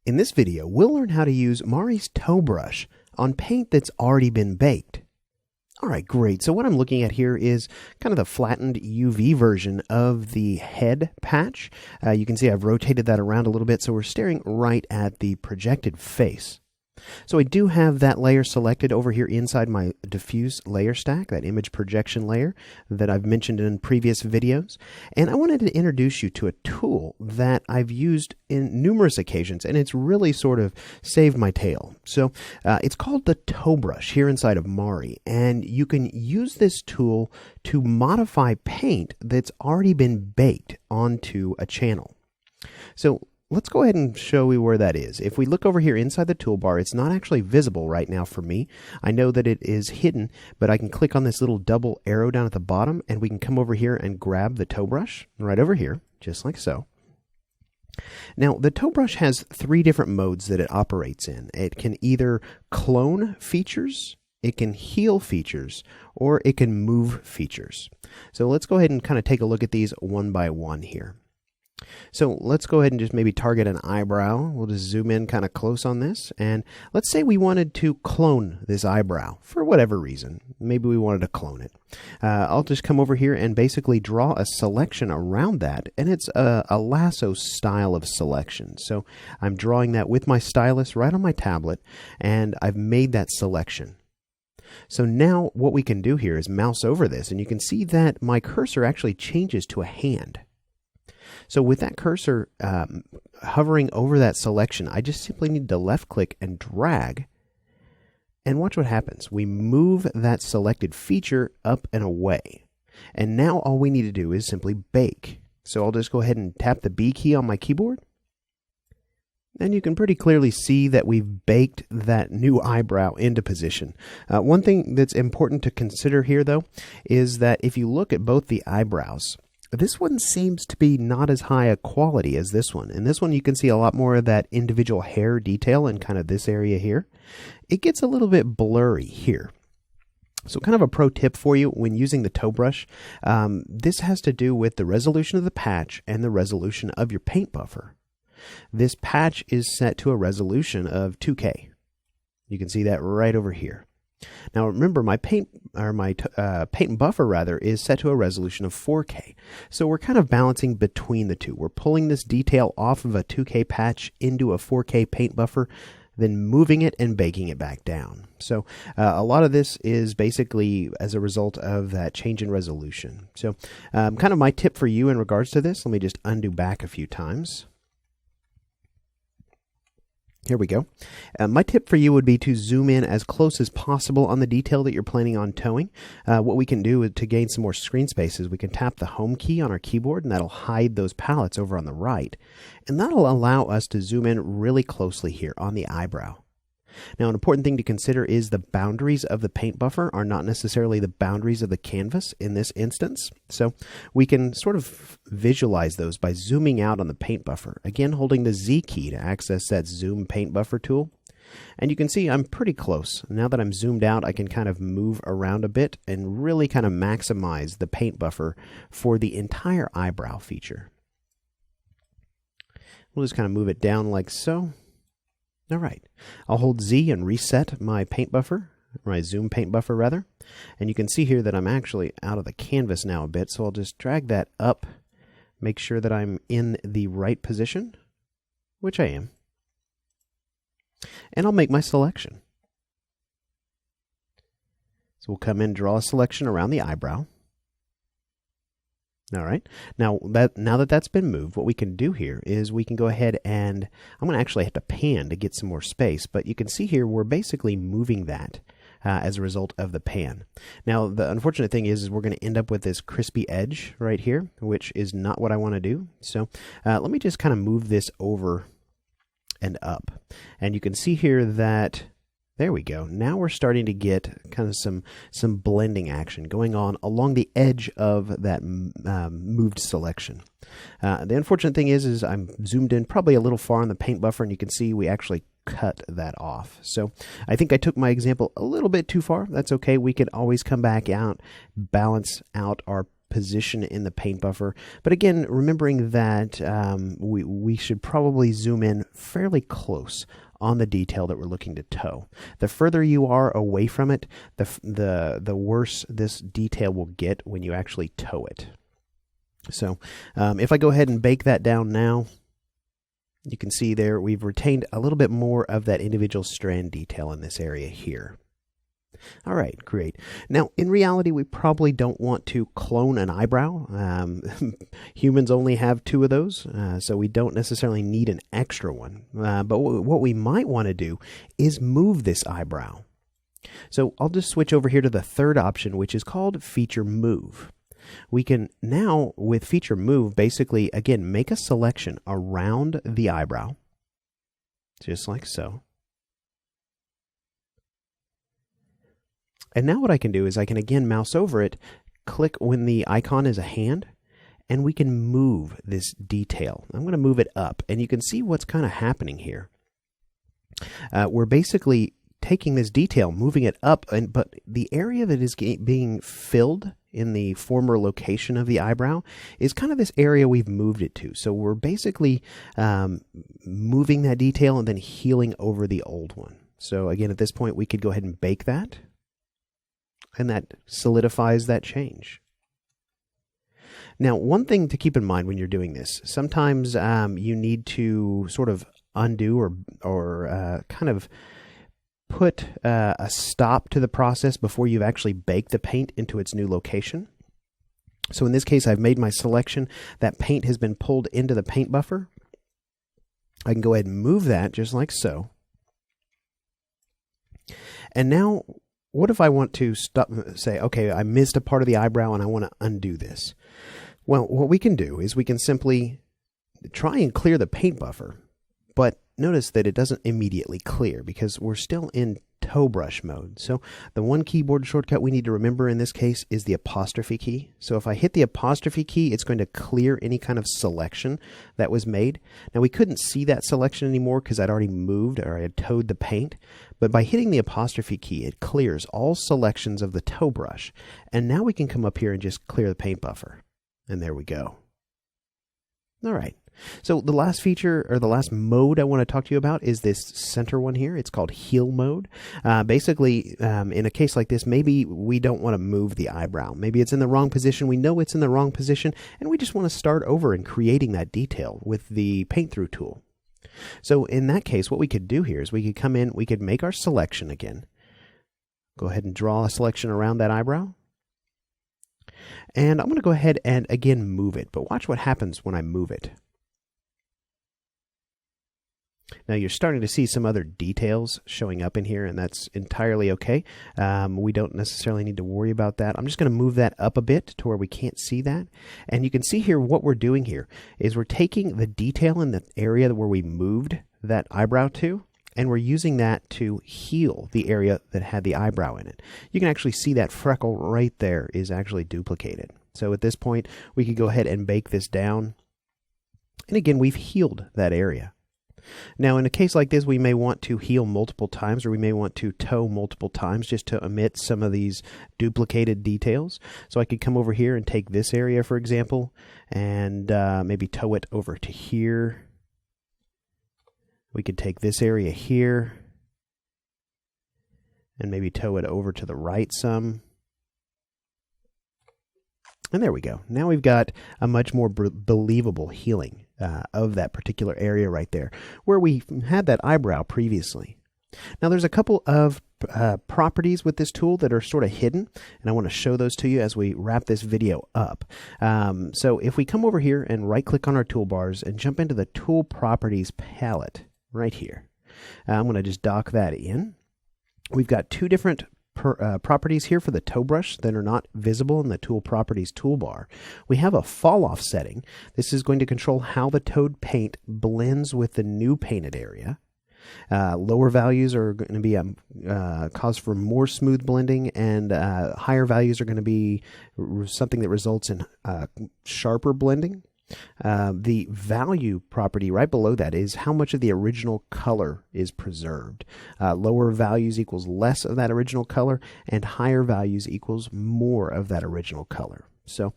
In this video, we'll learn how to use MARI's Towbrush on paint that's already been baked. Alright, great. So what I'm looking at here is kind of the flattened UV version of the head patch. You can see I've rotated that around a little bit, so we're staring right at the projected face. So I do have that layer selected over here inside my diffuse layer stack, that image projection layer that I've mentioned in previous videos. And I wanted to introduce you to a tool that I've used in numerous occasions, and it's really sort of saved my tail. So it's called the Towbrush here inside of MARI, and you can use this tool to modify paint that's already been baked onto a channel. So let's go ahead and show you where that is. If we look over here inside the toolbar, it's not actually visible right now for me. I know that it is hidden, but I can click on this little double arrow down at the bottom, and we can come over here and grab the Towbrush right over here, just like so. Now, the Towbrush has three different modes that it operates in. It can either clone features, it can heal features, or it can move features. So let's go ahead and kind of take a look at these one by one here. So let's go ahead and just maybe target an eyebrow. We'll just zoom in kind of close on this. And let's say we wanted to clone this eyebrow for whatever reason. Maybe we wanted to clone it. I'll just come over here and basically draw a selection around that. And it's a lasso style of selection. So I'm drawing that with my stylus right on my tablet. And I've made that selection. So now what we can do here is mouse over this. And you can see that my cursor actually changes to a hand. So with that cursor hovering over that selection, I just simply need to left click and drag, and watch what happens. We move that selected feature up and away. And now all we need to do is simply bake. So I'll just go ahead and tap the B key on my keyboard. And you can pretty clearly see that we've baked that new eyebrow into position. One thing that's important to consider here, though, is that if you look at both the eyebrows, this one seems to be not as high a quality as this one. In this one, you can see a lot more of that individual hair detail in kind of this area here. It gets a little bit blurry here. So kind of a pro tip for you when using the Towbrush, this has to do with the resolution of the patch and the resolution of your paint buffer. This patch is set to a resolution of 2K. You can see that right over here. Now remember, my paint buffer rather is set to a resolution of 4K. So we're kind of balancing between the two. We're pulling this detail off of a 2K patch into a 4K paint buffer, then moving it and baking it back down. So a lot of this is basically as a result of that change in resolution. So kind of my tip for you in regards to this, let me just undo back a few times. Here we go. My tip for you would be to zoom in as close as possible on the detail that you're planning on towing. What we can do to gain some more screen space is we can tap the home key on our keyboard, and that'll hide those palettes over on the right. And that'll allow us to zoom in really closely here on the eyebrow. Now, an important thing to consider is the boundaries of the paint buffer are not necessarily the boundaries of the canvas in this instance. So we can sort of visualize those by zooming out on the paint buffer. Again, holding the Z key to access that zoom paint buffer tool. And you can see I'm pretty close. Now that I'm zoomed out, I can kind of move around a bit and really kind of maximize the paint buffer for the entire eyebrow feature. We'll just kind of move it down like so. All right, I'll hold Z and reset my paint buffer, my zoom paint buffer rather. And you can see here that I'm actually out of the canvas now a bit, so I'll just drag that up, make sure that I'm in the right position, which I am. And I'll make my selection. So we'll come in and draw a selection around the eyebrow. All right, now that that's been moved, what we can do here is we can go ahead and I'm going to actually have to pan to get some more space, but you can see here we're basically moving that as a result of the pan. Now, the unfortunate thing is we're going to end up with this crispy edge right here, which is not what I want to do. So let me just kind of move this over and up. And you can see here that there we go. Now we're starting to get kind of some blending action going on along the edge of that moved selection. The unfortunate thing is I'm zoomed in probably a little far on the paint buffer, and you can see we actually cut that off. So I think I took my example a little bit too far. That's okay. We could always come back out, balance out our position in the paint buffer. But again, remembering that we should probably zoom in fairly close on the detail that we're looking to toe. The further you are away from it, the worse this detail will get when you actually toe it. So if I go ahead and bake that down now, you can see there we've retained a little bit more of that individual strand detail in this area here. All right, great. Now, in reality, we probably don't want to clone an eyebrow. Humans only have 2 of those, so we don't necessarily need an extra one. But what we might want to do is move this eyebrow. So I'll just switch over here to the third option, which is called Feature Move. We can now, with Feature Move, basically, again, make a selection around the eyebrow, just like so. And now what I can do is I can again mouse over it, click when the icon is a hand, and we can move this detail. I'm going to move it up, and you can see what's kind of happening here. We're basically taking this detail, moving it up, but the area that is being filled in the former location of the eyebrow is kind of this area we've moved it to. So we're basically moving that detail and then healing over the old one. So again, at this point, we could go ahead and bake that. And that solidifies that change. Now, one thing to keep in mind when you're doing this, sometimes you need to sort of undo or kind of put a stop to the process before you've actually baked the paint into its new location. So in this case, I've made my selection. That paint has been pulled into the paint buffer. I can go ahead and move that just like so. And now, what if I want to say, okay, I missed a part of the eyebrow and I want to undo this? Well, what we can do is we can simply try and clear the paint buffer, but notice that it doesn't immediately clear because we're still in Towbrush mode. So the one keyboard shortcut we need to remember in this case is the apostrophe key. So if I hit the apostrophe key, it's going to clear any kind of selection that was made. Now we couldn't see that selection anymore because I'd already moved or I had towed the paint. But by hitting the apostrophe key, it clears all selections of the tow brush. And now we can come up here and just clear the paint buffer. And there we go. All right. So the last feature, or the last mode I want to talk to you about is this center one here. It's called Heal Mode. Basically, in a case like this, maybe we don't want to move the eyebrow. Maybe it's in the wrong position. We know it's in the wrong position, and we just want to start over and creating that detail with the Paint Through tool. So in that case, what we could do here is we could come in, we could make our selection again. Go ahead and draw a selection around that eyebrow. And I'm going to go ahead and again move it, but watch what happens when I move it. Now you're starting to see some other details showing up in here, and that's entirely okay. We don't necessarily need to worry about that. I'm just going to move that up a bit to where we can't see that. And you can see here what we're doing here is we're taking the detail in the area where we moved that eyebrow to, and we're using that to heal the area that had the eyebrow in it. You can actually see that freckle right there is actually duplicated. So at this point, we could go ahead and bake this down. And again, we've healed that area. Now, in a case like this, we may want to heal multiple times, or we may want to tow multiple times just to omit some of these duplicated details. So I could come over here and take this area, for example, and maybe tow it over to here. We could take this area here and maybe tow it over to the right some. And there we go. Now we've got a much more believable healing of that particular area right there, where we had that eyebrow previously. Now there's a couple of properties with this tool that are sort of hidden, and I want to show those to you as we wrap this video up. So if we come over here and right-click on our toolbars and jump into the Tool Properties palette right here, I'm going to just dock that in. We've got two different properties here for the tow brush that are not visible in the Tool Properties toolbar. We have a fall-off setting. This is going to control how the towed paint blends with the new painted area. Lower values are going to be cause for more smooth blending, and higher values are going to be something that results in sharper blending. The value property right below that is how much of the original color is preserved. Lower values equals less of that original color, and higher values equals more of that original color. So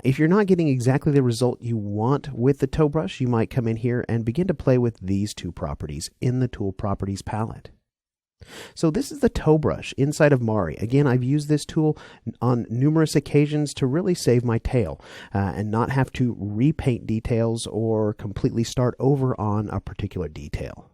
if you're not getting exactly the result you want with the toe brush, you might come in here and begin to play with these two properties in the Tool Properties palette. So this is the toe brush inside of MARI. Again, I've used this tool on numerous occasions to really save my tail and not have to repaint details or completely start over on a particular detail.